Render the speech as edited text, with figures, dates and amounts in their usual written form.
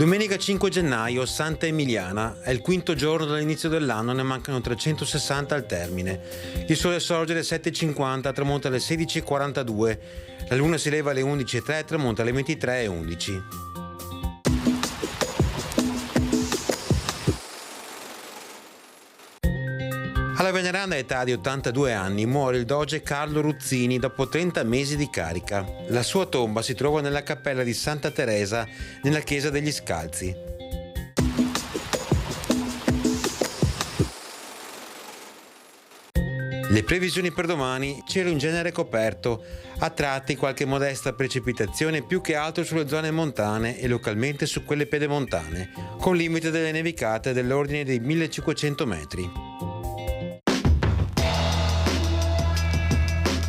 Domenica 5 gennaio, Santa Emiliana. È il quinto giorno dall'inizio dell'anno, ne mancano 360 al termine. Il sole sorge alle 7.50, tramonta alle 16.42. La luna si leva alle 11.03, tramonta alle 23.11. Alla veneranda età di 82 anni muore il doge Carlo Ruzzini dopo 30 mesi di carica. La sua tomba si trova nella cappella di Santa Teresa, nella chiesa degli Scalzi. Le previsioni per domani: cielo in genere coperto, a tratti qualche modesta precipitazione più che altro sulle zone montane e localmente su quelle pedemontane, con limite delle nevicate dell'ordine dei 1500 metri.